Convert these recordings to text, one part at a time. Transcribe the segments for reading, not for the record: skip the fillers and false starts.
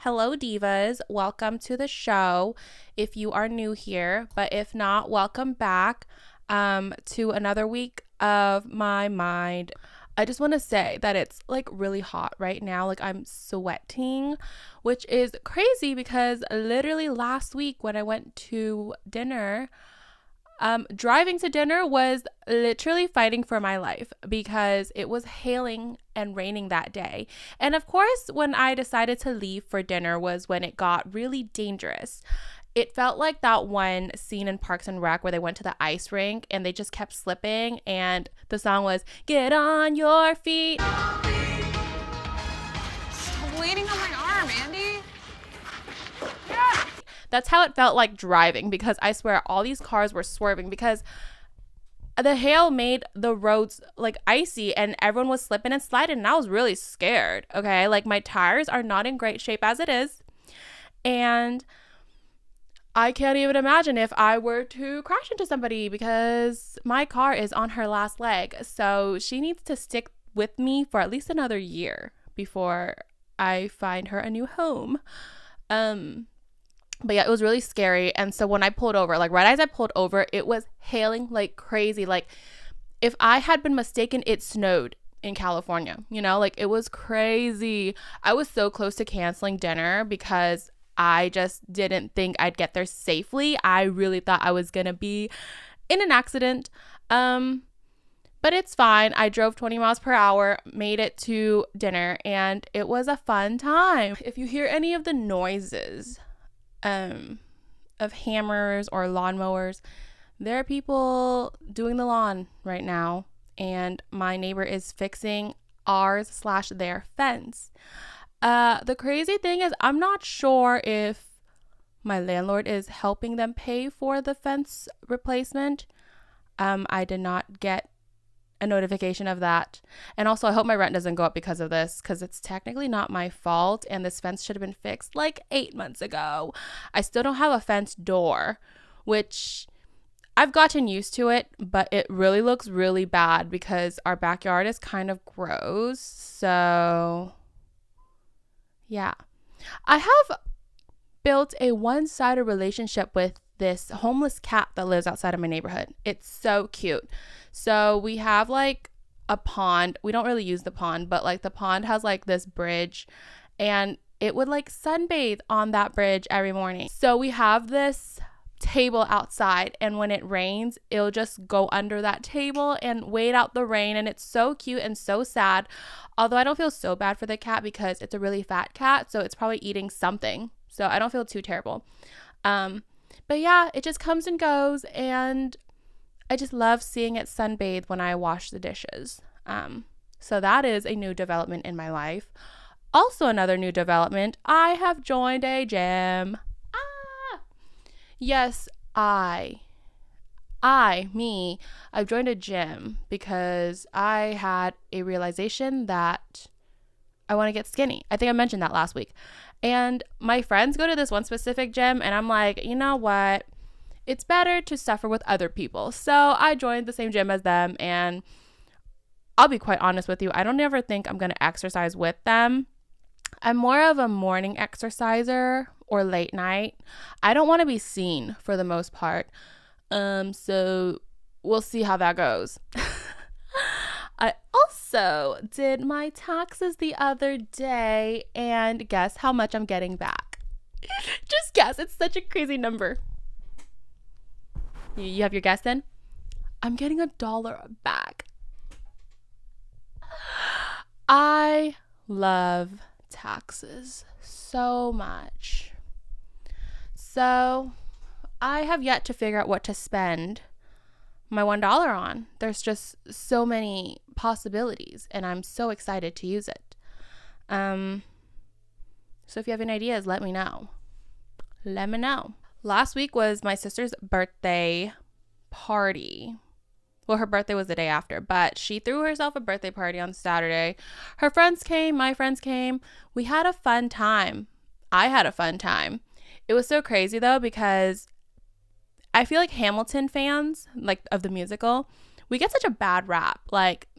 Hello, divas. Welcome to the show if you are new here, but if not, welcome back to another week of my mind. I just want to say that it's like really hot right now. Like I'm sweating, which is crazy because literally last week when I went to dinner, driving to dinner was literally fighting for my life because it was hailing and raining that day. And of course, when I decided to leave for dinner was when it got really dangerous. It felt like that one scene in Parks and Rec where they went to the ice rink and they just kept slipping and the song was "Get on your feet." Stop waiting on my arm, Andy. That's how it felt like driving because I swear all these cars were swerving because the hail made the roads like icy and everyone was slipping and sliding and I was really scared. Okay, like my tires are not in great shape as it is, and I can't even imagine if I were to crash into somebody because my car is on her last leg. So she needs to stick with me for at least another year before I find her a new home. But yeah, it was really scary. And so when I pulled over, like right as I pulled over, it was hailing like crazy. Like if I had been mistaken, it snowed in California, like it was crazy. I was so close to canceling dinner because I just didn't think I'd get there safely. I really thought I was going to be in an accident. But it's fine. I drove 20 miles per hour, made it to dinner, and it was a fun time. If you hear any of the noises, of hammers or lawnmowers, there are people doing the lawn right now, and my neighbor is fixing ours/their fence. The crazy thing is I'm not sure if my landlord is helping them pay for the fence replacement. I did not get a notification of that. And also I hope my rent doesn't go up because of this, because it's technically not my fault and this fence should have been fixed like 8 months ago. I still don't have a fence door, which I've gotten used to it, but it really looks really bad because our backyard is kind of gross. So yeah, I have built a one-sided relationship with this homeless cat that lives outside of my neighborhood. It's so cute. So we have like a pond. We don't really use the pond, but like the pond has like this bridge and it would like sunbathe on that bridge every morning. So we have this table outside and when it rains, it'll just go under that table and wait out the rain. And it's so cute and so sad. Although I don't feel so bad for the cat because it's a really fat cat. So it's probably eating something. So I don't feel too terrible. But yeah, it just comes and goes, and I just love seeing it sunbathe when I wash the dishes. So that is a new development in my life. Also another new development, I have joined a gym. Yes, I've joined a gym because I had a realization that I want to get skinny. I think I mentioned that last week. And my friends go to this one specific gym and I'm like, you know what? It's better to suffer with other people. So I joined the same gym as them, and I'll be quite honest with you. I don't ever think I'm going to exercise with them. I'm more of a morning exerciser or late night. I don't want to be seen for the most part. So we'll see how that goes. I also did my taxes the other day, and guess how much I'm getting back? Just guess. It's such a crazy number. You have your guess in? I'm getting $1 back. I love taxes so much. So I have yet to figure out what to spend my $1 on. There's just so many possibilities and I'm so excited to use it. So if you have any ideas, let me know. Last week was my sister's birthday party. Well, her birthday was the day after, but she threw herself a birthday party on Saturday. Her friends came, my friends came. We had a fun time. I had a fun time. It was so crazy though, because I feel like Hamilton fans, like of the musical, we get such a bad rap. Like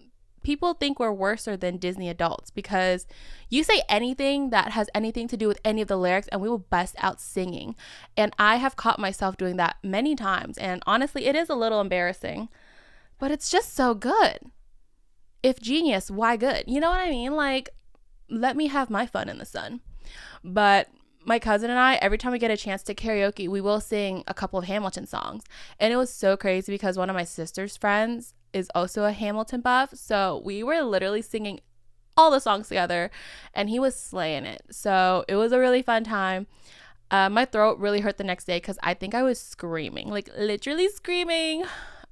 people think we're worse than Disney adults because you say anything that has anything to do with any of the lyrics and we will bust out singing. And I have caught myself doing that many times. And honestly, it is a little embarrassing, but it's just so good. If genius, why good? You know what I mean? Like, let me have my fun in the sun. But my cousin and I, every time we get a chance to karaoke, we will sing a couple of Hamilton songs. And it was so crazy because one of my sister's friends is also a Hamilton buff. So we were literally singing all the songs together and he was slaying it. So it was a really fun time. My throat really hurt the next day because I think I was screaming, like literally screaming.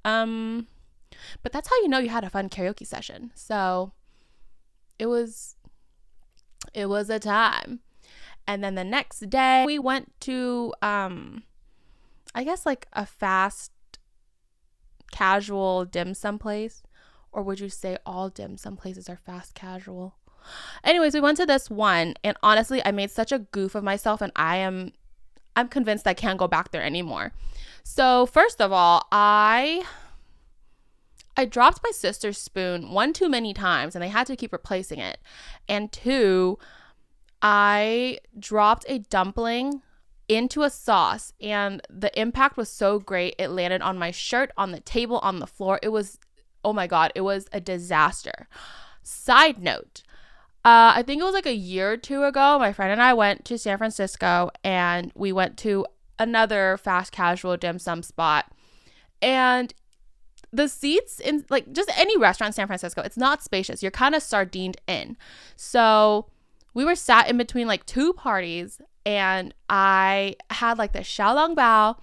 But that's how you know you had a fun karaoke session. So it was a time. And then the next day we went to, I guess like a fast casual dim sum place. Or would you say all dim sum places are fast casual? Anyways, we went to this one and honestly, I made such a goof of myself and I'm convinced I can't go back there anymore. So first of all, I dropped my sister's spoon one too many times and they had to keep replacing it. And two, I dropped a dumpling into a sauce and the impact was so great. It landed on my shirt, on the table, on the floor. It was, oh my God, it was a disaster. Side note, I think it was like a year or two ago, my friend and I went to San Francisco and we went to another fast casual dim sum spot. And the seats in like just any restaurant in San Francisco, it's not spacious. You're kind of sardined in. So we were sat in between like two parties and I had like the xiaolong bao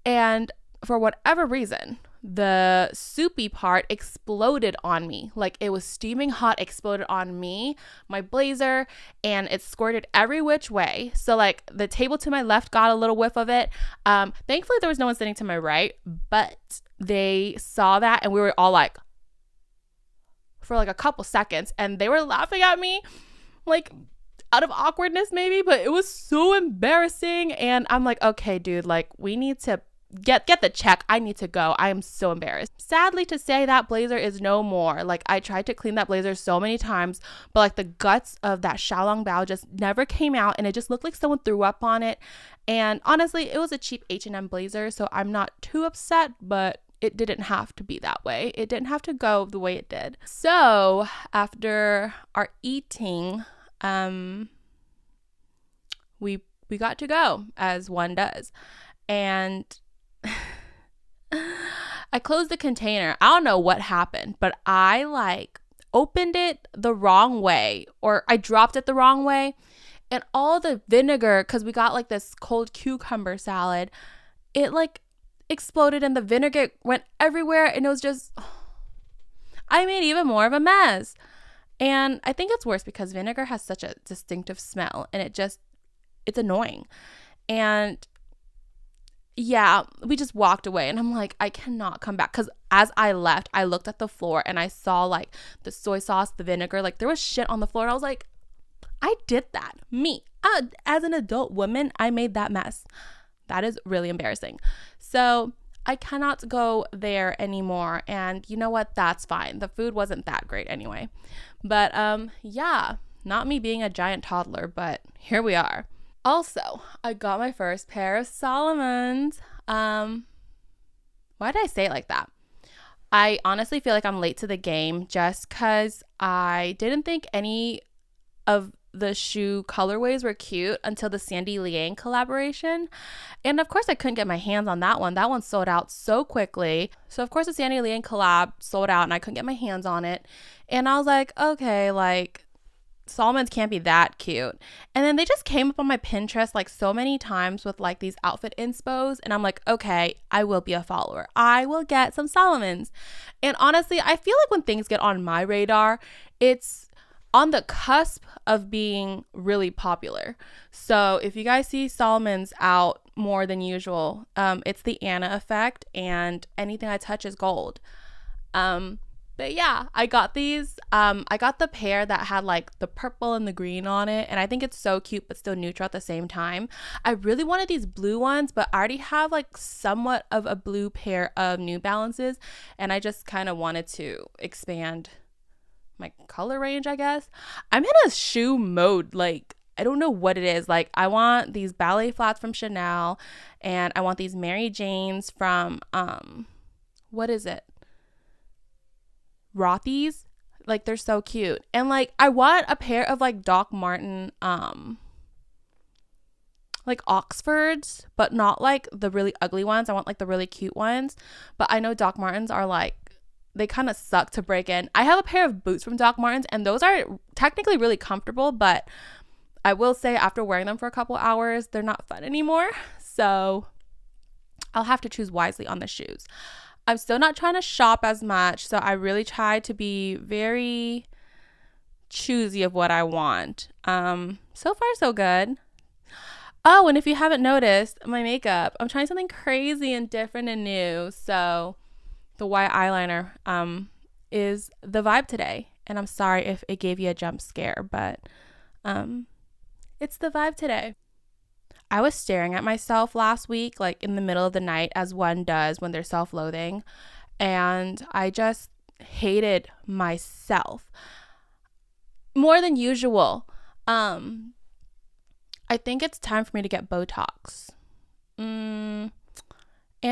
and for whatever reason, the soupy part exploded on me. Like it was steaming hot, exploded on me, my blazer, and it squirted every which way. So like the table to my left got a little whiff of it. Thankfully there was no one sitting to my right, but they saw that and we were all like for like a couple seconds and they were laughing at me like out of awkwardness maybe, but it was so embarrassing and I'm like, okay, dude, like we need to get the check. I need to go. I am so embarrassed. Sadly to say, that blazer is no more. Like I tried to clean that blazer so many times, but like the guts of that xiaolong bao just never came out and it just looked like someone threw up on it. And honestly, it was a cheap H&M blazer, so I'm not too upset, but it didn't have to be that way. It didn't have to go the way it did. So after our eating, we got to go as one does. And I closed the container. I don't know what happened, but I like opened it the wrong way or I dropped it the wrong way. And all the vinegar, because we got like this cold cucumber salad, it like exploded and the vinegar went everywhere. And it was just, I made even more of a mess. And I think it's worse because vinegar has such a distinctive smell and it's annoying. And yeah, we just walked away and I'm like, I cannot come back. Because as I left, I looked at the floor and I saw like the soy sauce, the vinegar, like there was shit on the floor. And I was like, I did that. Me, as an adult woman, I made that mess. That is really embarrassing. So I cannot go there anymore. And you know what? That's fine. The food wasn't that great anyway. But yeah, not me being a giant toddler, but here we are. Also, I got my first pair of Solomons. Why did I say it like that? I honestly feel like I'm late to the game just because I didn't think any of the shoe colorways were cute until the Sandy Liang collaboration. And of course, I couldn't get my hands on that one. That one sold out so quickly. So of course, the Sandy Liang collab sold out and I couldn't get my hands on it. And I was like, okay, like Solomon's can't be that cute. And then they just came up on my Pinterest like so many times with like these outfit inspos. And I'm like, okay, I will be a follower. I will get some Solomons. And honestly, I feel like when things get on my radar, it's on the cusp of being really popular. So if you guys see Solomon's out more than usual, it's the Anna effect and anything I touch is gold. But yeah, I got these. I got the pair that had like the purple and the green on it. And I think it's so cute, but still neutral at the same time. I really wanted these blue ones, but I already have like somewhat of a blue pair of New Balances. And I just kind of wanted to expand my color range, I guess. I'm in a shoe mode. Like, I don't know what it is. Like, I want these ballet flats from Chanel, and I want these Mary Janes from what is it? Rothy's. Like, they're so cute. And like, I want a pair of like Doc Marten like Oxfords, but not like the really ugly ones. I want like the really cute ones. But I know Doc Martens are like, they kind of suck to break in. I have a pair of boots from Doc Martens, and those are technically really comfortable, but I will say after wearing them for a couple hours, they're not fun anymore. So I'll have to choose wisely on the shoes. I'm still not trying to shop as much, so I really try to be very choosy of what I want. So far so good. Oh, and if you haven't noticed, my makeup, I'm trying something crazy and different and new. So the white eyeliner is the vibe today. And I'm sorry if it gave you a jump scare, but it's the vibe today. I was staring at myself last week, like in the middle of the night, as one does when they're self-loathing. And I just hated myself more than usual. I think it's time for me to get Botox. And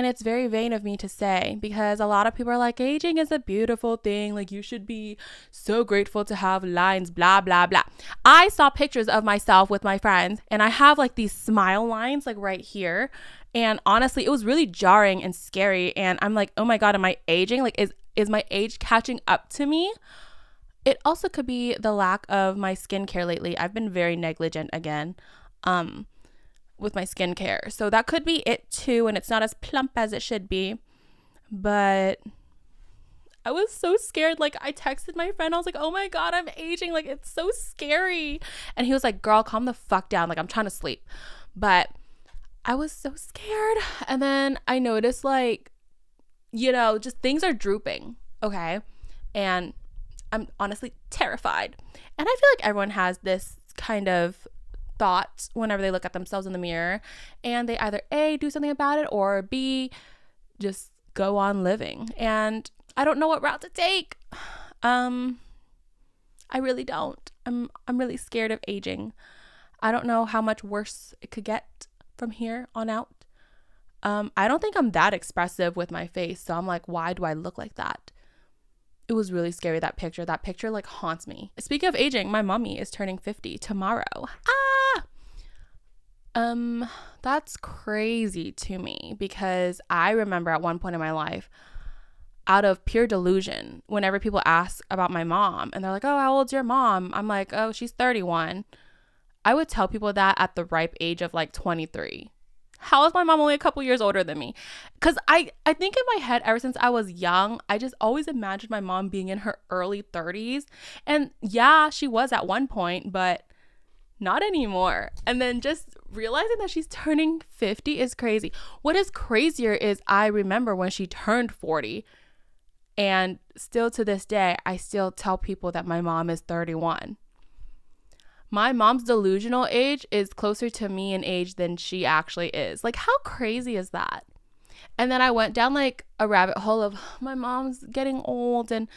it's very vain of me to say, because a lot of people are like, aging is a beautiful thing. Like, you should be so grateful to have lines, blah, blah, blah. I saw pictures of myself with my friends, and I have like these smile lines like right here. And honestly, it was really jarring and scary. And I'm like, oh my God, am I aging? Like, is my age catching up to me? It also could be the lack of my skincare lately. I've been very negligent again. With my skincare. So that could be it too, and it's not as plump as it should be. But I was so scared. Like, I texted my friend. I was like, oh my God, I'm aging. Like, it's so scary. And he was like, girl, calm the fuck down. Like, I'm trying to sleep. But I was so scared. And then I noticed, like, you know, just things are drooping. Okay. And I'm honestly terrified. And I feel like everyone has this kind of thoughts whenever they look at themselves in the mirror, and they either A, do something about it, or B, just go on living. And I don't know what route to take. I really don't. I'm really scared of aging. I don't know how much worse it could get from here on out. I don't think I'm that expressive with my face, so I'm like, why do I look like that? It was really scary, that picture. That picture like haunts me. Speaking of aging, my mommy is turning 50 tomorrow. That's crazy to me, because I remember at one point in my life, out of pure delusion, whenever people ask about my mom and they're like, oh, how old's your mom? I'm like, oh, she's 31. I would tell people that at the ripe age of like 23. How is my mom only a couple years older than me? Because I think in my head, ever since I was young, I just always imagined my mom being in her early 30s. And yeah, she was at one point, but not anymore. And then just realizing that she's turning 50 is crazy. What is crazier is I remember when she turned 40, and still to this day, I still tell people that my mom is 31. My mom's delusional age is closer to me in age than she actually is. Like, how crazy is that? And then I went down like a rabbit hole of my mom's getting old, and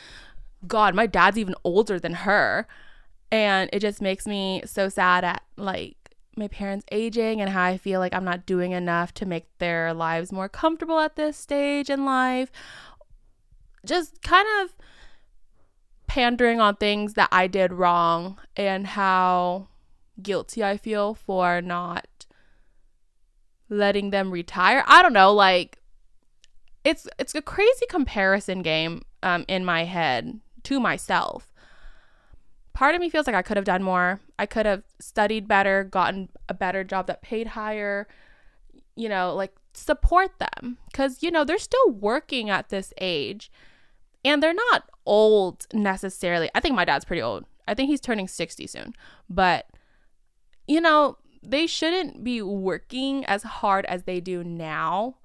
God, my dad's even older than her. And it just makes me so sad at like my parents aging, and how I feel like I'm not doing enough to make their lives more comfortable at this stage in life. Just kind of pandering on things that I did wrong, and how guilty I feel for not letting them retire. I don't know, like it's a crazy comparison game in my head to myself. Part of me feels like I could have done more. I could have studied better, gotten a better job that paid higher, you know, like support them, because, you know, they're still working at this age, and they're not old necessarily. I think my dad's pretty old. I think he's turning 60 soon. But, you know, they shouldn't be working as hard as they do now.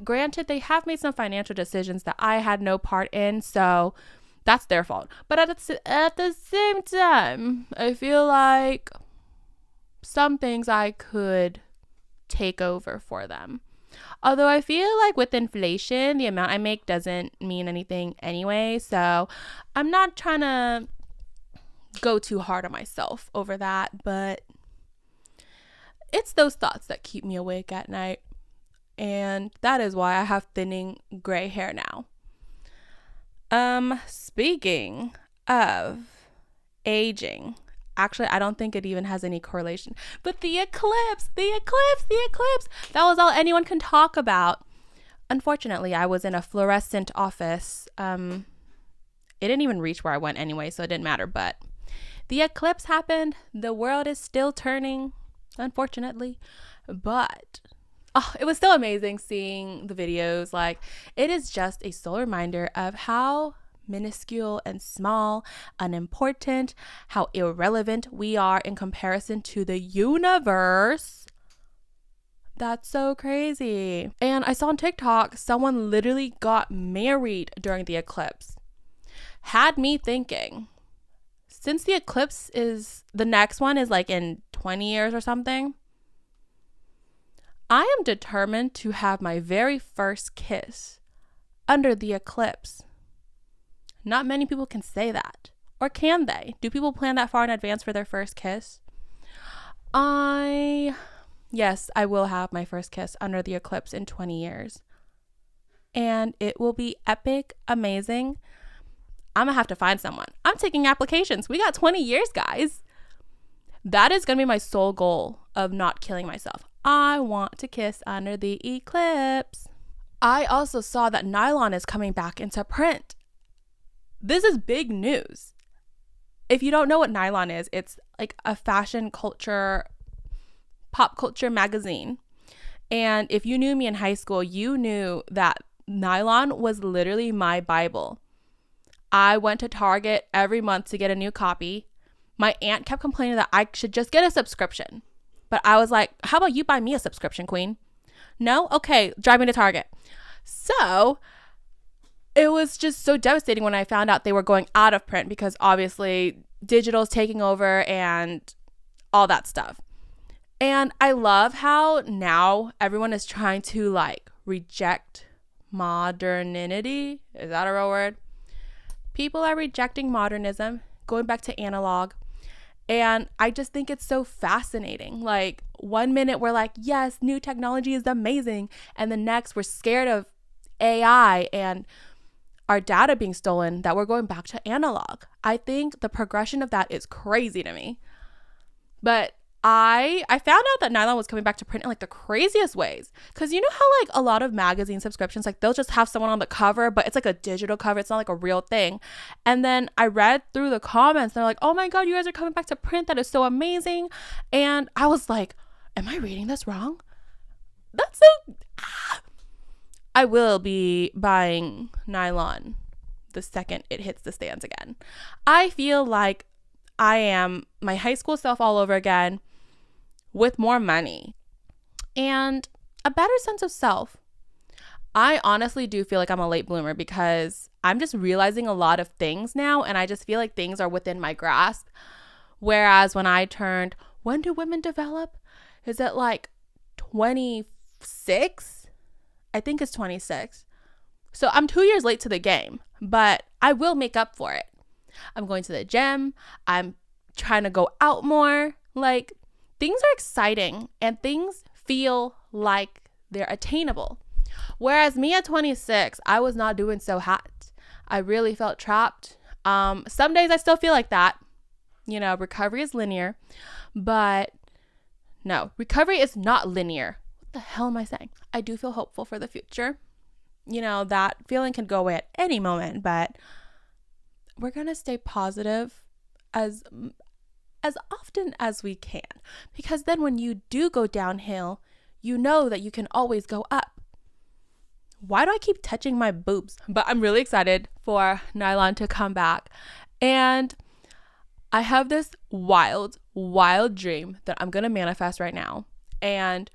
Granted, they have made some financial decisions that I had no part in, so that's their fault. But at the same time, I feel like some things I could take over for them. Although I feel like with inflation, the amount I make doesn't mean anything anyway. So I'm not trying to go too hard on myself over that, but it's those thoughts that keep me awake at night. And that is why I have thinning gray hair now. Speaking of aging, actually, I don't think it even has any correlation, but the eclipse. That was all anyone can talk about. Unfortunately, I was in a fluorescent office. It didn't even reach where I went anyway, so it didn't matter, but the eclipse happened. The world is still turning, unfortunately, but it was still amazing seeing the videos. Like, it is just a sole reminder of how minuscule and small, unimportant, how irrelevant we are in comparison to the universe. That's so crazy. And I saw on TikTok, someone literally got married during the eclipse. Had me thinking, since the eclipse is, the next one is like in 20 years or something, I am determined to have my very first kiss under the eclipse. Not many people can say that. Or can they? Do people plan that far in advance for their first kiss? Yes, I will have my first kiss under the eclipse in 20 years. And it will be epic, amazing. I'm going to have to find someone. I'm taking applications. We got 20 years, guys. That is going to be my sole goal of not killing myself. I want to kiss under the eclipse. I also saw that nylon is coming back into print. This is big news. If you don't know what nylon is, it's like a fashion culture, pop culture magazine. And if you knew me in high school, you knew that nylon was literally my Bible. I went to Target every month to get a new copy. My aunt kept complaining that I should just get a subscription. But I was like, how about you buy me a subscription, queen? No? Okay, drive me to Target. So it was just so devastating when I found out they were going out of print because obviously digital's taking over and all that stuff. And I love how now everyone is trying to like reject modernity. Is that a real word? People are rejecting modernism, going back to analog. And I just think it's so fascinating. Like, one minute we're like, yes, new technology is amazing. And the next we're scared of AI and our data being stolen, that we're going back to analog. I think the progression of that is crazy to me. But I found out that nylon was coming back to print in like the craziest ways. Because you know how like a lot of magazine subscriptions, like they'll just have someone on the cover, but it's like a digital cover. It's not like a real thing. And then I read through the comments. They're like, oh my God, you guys are coming back to print. That is so amazing. And I was like, am I reading this wrong? That's so... I will be buying nylon the second it hits the stands again. I feel like I am my high school self all over again, with more money and a better sense of self. I honestly do feel like I'm a late bloomer because I'm just realizing a lot of things now, and I just feel like things are within my grasp. Whereas when I turned, when do women develop? Is it like 26? I think it's 26. So I'm 2 years late to the game, but I will make up for it. I'm going to the gym. I'm trying to go out more. Like, things are exciting and things feel like they're attainable. Whereas me at 26, I was not doing so hot. I really felt trapped. Some days I still feel like that. You know, recovery is linear, but no, recovery is not linear. What the hell am I saying? I do feel hopeful for the future. You know, that feeling can go away at any moment, but we're going to stay positive as often as we can, because then when you do go downhill, you know that you can always go up. Why do I keep touching my boobs? But I'm really excited for nylon to come back. And I have this wild dream that I'm going to manifest right now. And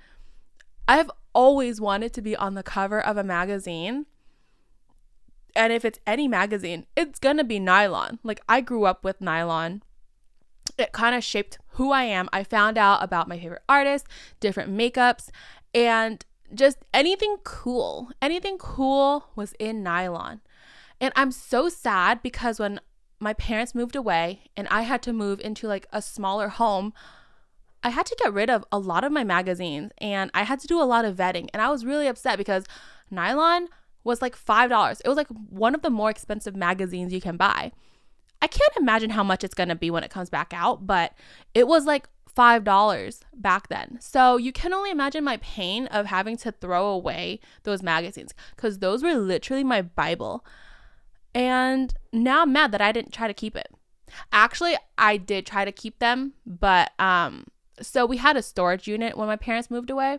I have always wanted to be on the cover of a magazine. And if it's any magazine, it's going to be nylon. Like, I grew up with nylon. It kind of shaped who I am. I found out about my favorite artists, different makeups, and just anything cool. Anything cool was in nylon. And I'm so sad because when my parents moved away and I had to move into like a smaller home, I had to get rid of a lot of my magazines and I had to do a lot of vetting. And I was really upset because nylon was like $5. It was like one of the more expensive magazines you can buy. I can't imagine how much it's going to be when it comes back out, but it was like $5 back then. So you can only imagine my pain of having to throw away those magazines because those were literally my Bible. And now I'm mad that I didn't try to keep it. Actually, I did try to keep them, but so we had a storage unit when my parents moved away.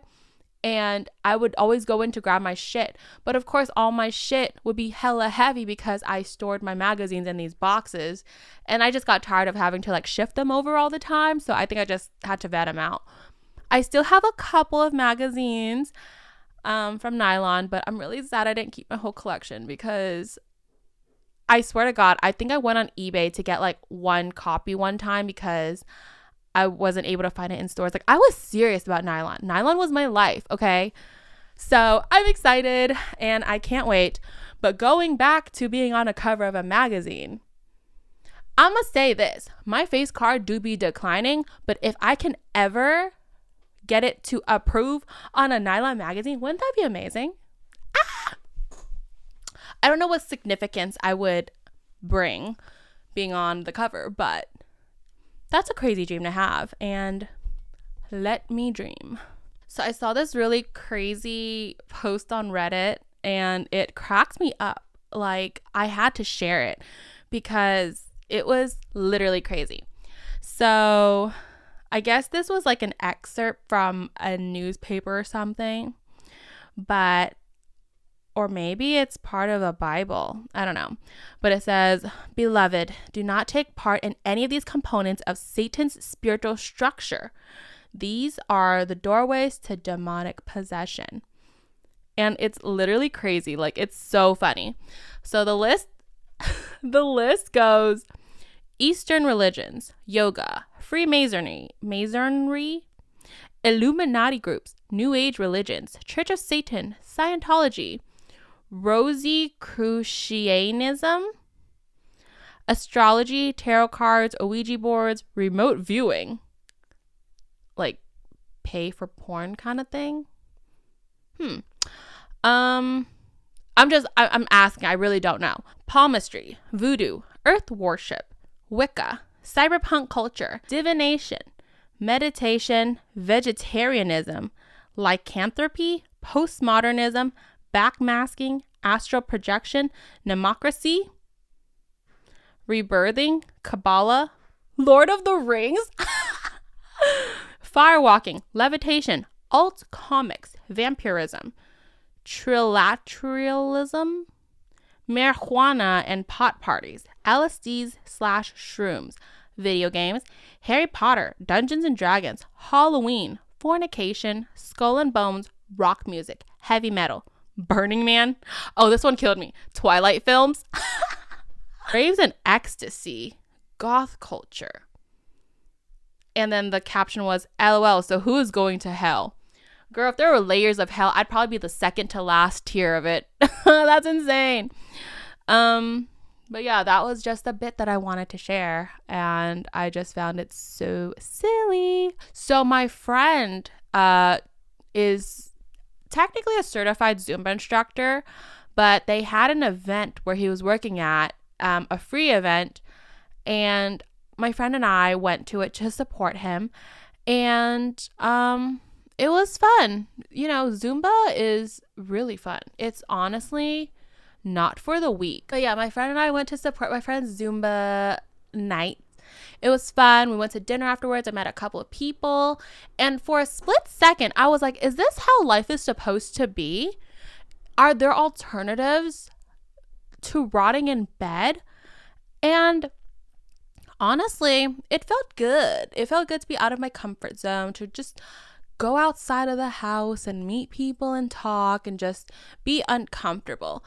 And I would always go in to grab my shit. But of course, all my shit would be hella heavy because I stored my magazines in these boxes. And I just got tired of having to like shift them over all the time. So I think I just had to vet them out. I still have a couple of magazines from nylon, but I'm really sad I didn't keep my whole collection because I swear to God, I think I went on eBay to get like one copy one time because I wasn't able to find it in stores. Like I was serious about nylon. Nylon was my life, okay? So I'm excited and I can't wait. But going back to being on a cover of a magazine, I'm going to say this. My face card do be declining, but if I can ever get it to approve on a nylon magazine, wouldn't that be amazing? I don't know what significance I would bring being on the cover, but that's a crazy dream to have, and let me dream. So I saw this really crazy post on Reddit, and it cracks me up. Like, I had to share it because it was literally crazy. So I guess this was like an excerpt from a newspaper or something, or maybe it's part of a Bible. I don't know. But it says, "Beloved, do not take part in any of these components of Satan's spiritual structure. These are the doorways to demonic possession." And it's literally crazy. Like, it's so funny. So the list goes: Eastern religions, yoga, Freemasonry, Illuminati groups, New Age religions, Church of Satan, Scientology, Rosicrucianism, astrology, tarot cards, Ouija boards, remote viewing, like pay for porn kind of thing. I'm asking, I really don't know. Palmistry, voodoo, earth worship, Wicca, cyberpunk culture, divination, meditation, vegetarianism, lycanthropy, postmodernism, backmasking, astral projection, democracy, rebirthing, Kabbalah, Lord of the Rings, firewalking, levitation, alt comics, vampirism, trilateralism, marijuana and pot parties, LSDs/shrooms, video games, Harry Potter, Dungeons and Dragons, Halloween, fornication, skull and bones, rock music, heavy metal, Burning Man. Oh, this one killed me. Twilight films, raves and ecstasy, goth culture. And then the caption was, LOL, so who is going to hell? Girl, if there were layers of hell, I'd probably be the second to last tier of it. That's insane. But yeah, that was just a bit that I wanted to share, and I just found it so silly. So my friend is technically a certified Zumba instructor, but they had an event where he was working at, a free event, and my friend and I went to it to support him, and it was fun. You know, Zumba is really fun. It's honestly not for the weak. But yeah, my friend and I went to support my friend's Zumba night. It was fun. We went to dinner afterwards. I met a couple of people. And for a split second, I was like, is this how life is supposed to be? Are there alternatives to rotting in bed? And honestly, it felt good. It felt good to be out of my comfort zone, to just go outside of the house and meet people and talk and just be uncomfortable.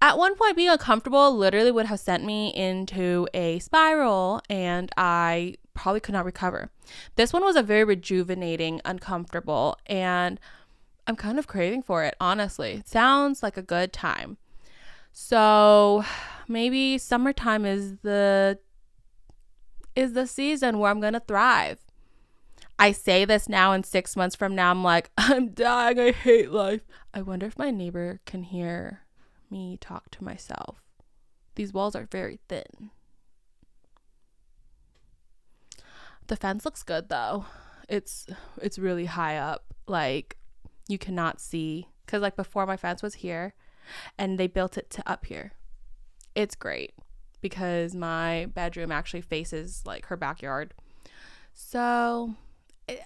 At one point, being uncomfortable literally would have sent me into a spiral, and I probably could not recover. This one was a very rejuvenating, uncomfortable, and I'm kind of craving for it, honestly. It sounds like a good time. So maybe summertime is the season where I'm gonna thrive. I say this now, and 6 months from now I'm like, I'm dying, I hate life. I wonder if my neighbor can hear me talk to myself. These walls are very thin. The fence looks good though. It's really high up. Like, you cannot see, because like before my fence was here and they built it to up here. It's great because my bedroom actually faces like her backyard. So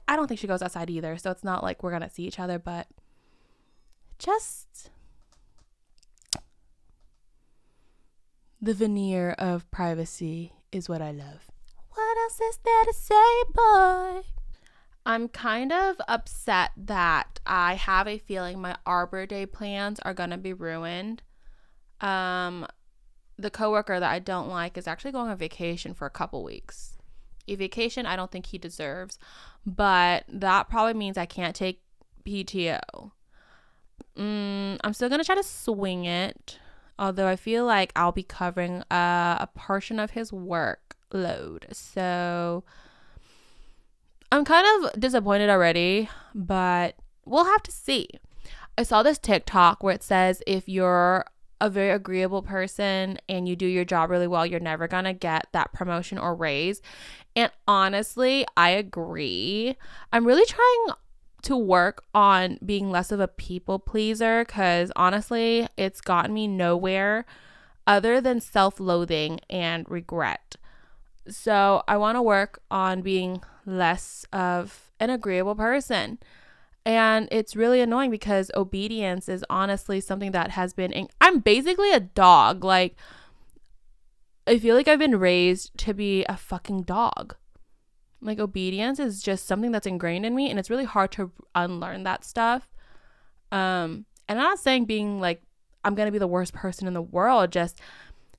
I don't think she goes outside either. So it's not like we're going to see each other, but just the veneer of privacy is what I love. What else is there to say, boy? I'm kind of upset that I have a feeling my Arbor Day plans are going to be ruined. The coworker that I don't like is actually going on vacation for a couple weeks. A vacation I don't think he deserves, but that probably means I can't take PTO. I'm still going to try to swing it, although I feel like I'll be covering a portion of his workload. So I'm kind of disappointed already, but we'll have to see. I saw this TikTok where it says if you're a very agreeable person and you do your job really well, you're never gonna get that promotion or raise. And honestly, I agree. I'm really trying to work on being less of a people pleaser, because honestly, it's gotten me nowhere other than self-loathing and regret. So I want to work on being less of an agreeable person. And it's really annoying because obedience is honestly something that has been, I'm basically a dog. Like, I feel like I've been raised to be a fucking dog. Like, obedience is just something that's ingrained in me, and it's really hard to unlearn that stuff. And I'm not saying being like, I'm going to be the worst person in the world. Just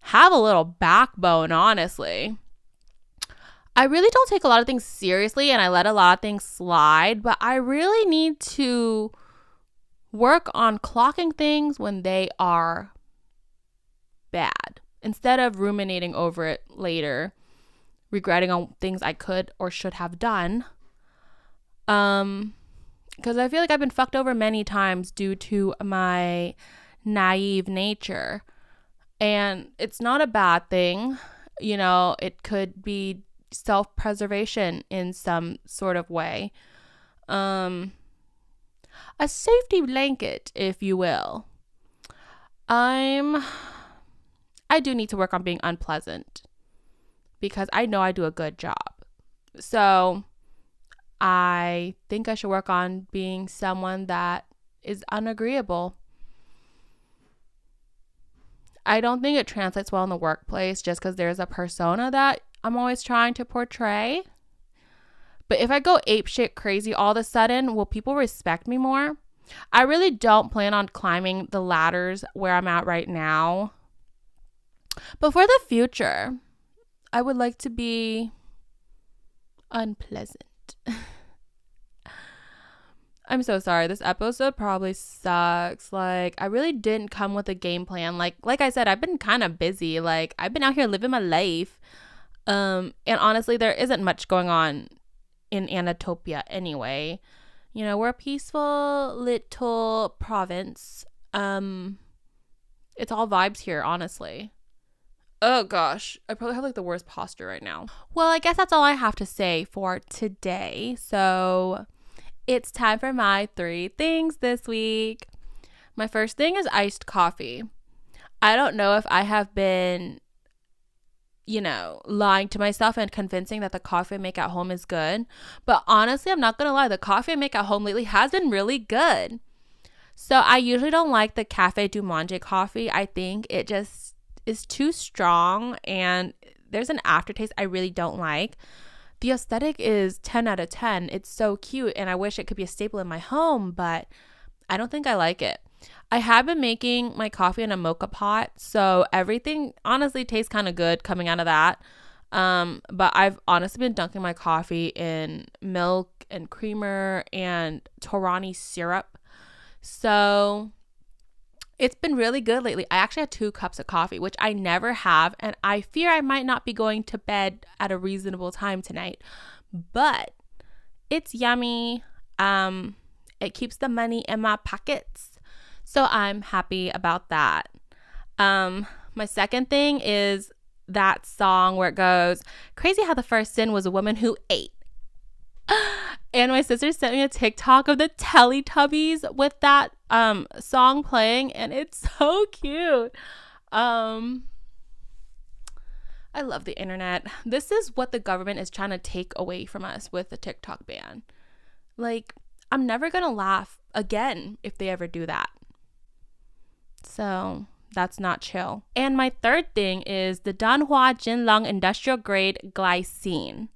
have a little backbone, honestly. I really don't take a lot of things seriously, and I let a lot of things slide, but I really need to work on clocking things when they are bad instead of ruminating over it later, regretting on things I could or should have done. Because I feel like I've been fucked over many times due to my naive nature, and it's not a bad thing. You know, it could be self-preservation in some sort of way, a safety blanket, if you will. I do need to work on being unpleasant because I know I do a good job. So I think I should work on being someone that is unagreeable. I don't think it translates well in the workplace just because there's a persona that I'm always trying to portray. But if I go apeshit crazy all of a sudden, will people respect me more? I really don't plan on climbing the ladders where I'm at right now. But for the future, I would like to be unpleasant. I'm so sorry. This episode probably sucks. Like, I really didn't come with a game plan. Like I said, I've been kind of busy. Like, I've been out here living my life. And honestly, there isn't much going on in Anatopia anyway. You know, we're a peaceful little province. It's all vibes here, honestly. Oh gosh, I probably have like the worst posture right now. Well, I guess that's all I have to say for today. So it's time for my 3 things this week. My first thing is iced coffee. I don't know if I have been, lying to myself and convincing that the coffee I make at home is good. But honestly, I'm not going to lie. The coffee I make at home lately has been really good. So I usually don't like the Cafe du Monde coffee. I think it just is too strong and there's an aftertaste I really don't like. The aesthetic is 10 out of 10. It's so cute and I wish it could be a staple in my home, but I don't think I like it. I have been making my coffee in a mocha pot, so everything honestly tastes kind of good coming out of that. But I've honestly been dunking my coffee in milk and creamer and Torani syrup. So It's been really good lately. I actually had 2 cups of coffee, which I never have, and I fear I might not be going to bed at a reasonable time tonight. But it's yummy. It keeps the money in my pockets. So I'm happy about that. My second thing is that song where it goes, crazy how the first sin was a woman who ate. And my sister sent me a TikTok of the Teletubbies with that song playing, and it's so cute. I love the internet. This is what the government is trying to take away from us with the TikTok ban. Like, I'm never gonna laugh again if they ever do that. So that's not chill. And my third thing is the Danhua Jinlong Industrial Grade Glycine.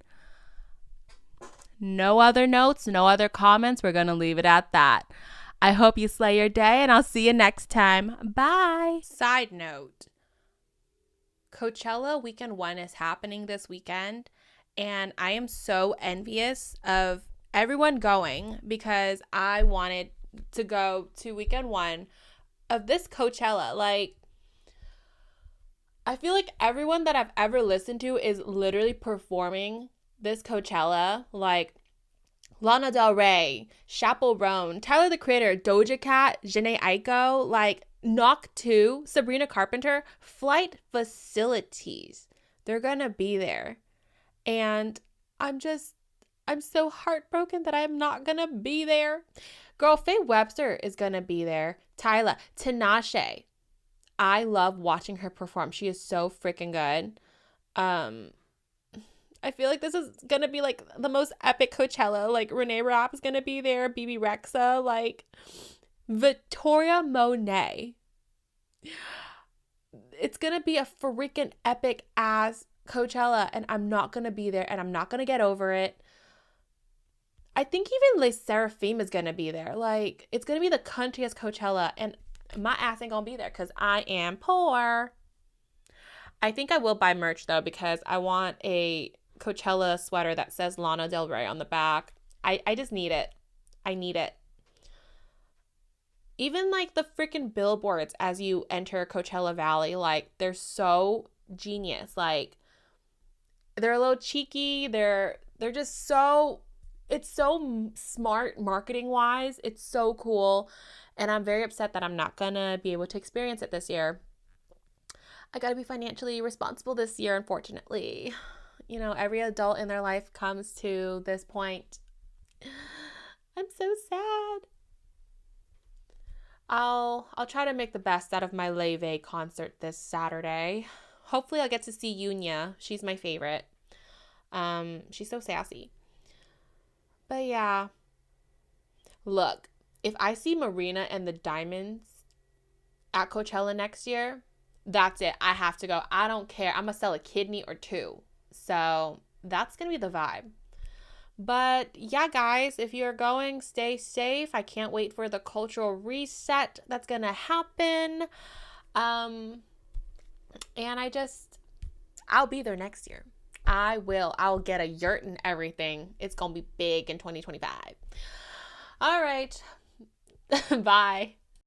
No other notes, no other comments. We're going to leave it at that. I hope you slay your day, and I'll see you next time. Bye. Side note, Coachella Weekend 1 is happening this weekend, and I am so envious of everyone going because I wanted to go to Weekend 1 of this Coachella. Like, I feel like everyone that I've ever listened to is literally performing this Coachella, like Lana Del Rey, Chaperone, Tyler the Creator, Doja Cat, Jhené Aiko, like Knock 2, Sabrina Carpenter, Flight Facilities. They're gonna be there. And I'm so heartbroken that I'm not gonna be there. Girl, Faye Webster is gonna be there. Tyla, Tinashe. I love watching her perform. She is so freaking good. I feel like this is going to be like the most epic Coachella. Like Renee Rapp is going to be there. BB Rexa. Like Victoria Monet. It's going to be a freaking epic ass Coachella. And I'm not going to be there. And I'm not going to get over it. I think even Les Seraphim is going to be there. Like, it's going to be the countryest Coachella. And my ass ain't going to be there because I am poor. I think I will buy merch though because I want a Coachella sweater that says Lana Del Rey on the back. I just need it. I need it. Even like the freaking billboards as you enter Coachella Valley, like they're so genius. Like they're a little cheeky. They're just so, it's so smart marketing wise. It's so cool. And I'm very upset that I'm not gonna be able to experience it this year. I gotta be financially responsible this year, unfortunately. You know, every adult in their life comes to this point. I'm so sad. I'll try to make the best out of my Leve concert this Saturday. Hopefully I'll get to see Yunya. She's my favorite. She's so sassy. But yeah. Look, if I see Marina and the Diamonds at Coachella next year, that's it. I have to go. I don't care. I'm going to sell a kidney or 2. So that's going to be the vibe. But yeah, guys, if you're going, stay safe. I can't wait for the cultural reset that's going to happen. And I'll be there next year. I will. I'll get a yurt and everything. It's going to be big in 2025. All right. Bye.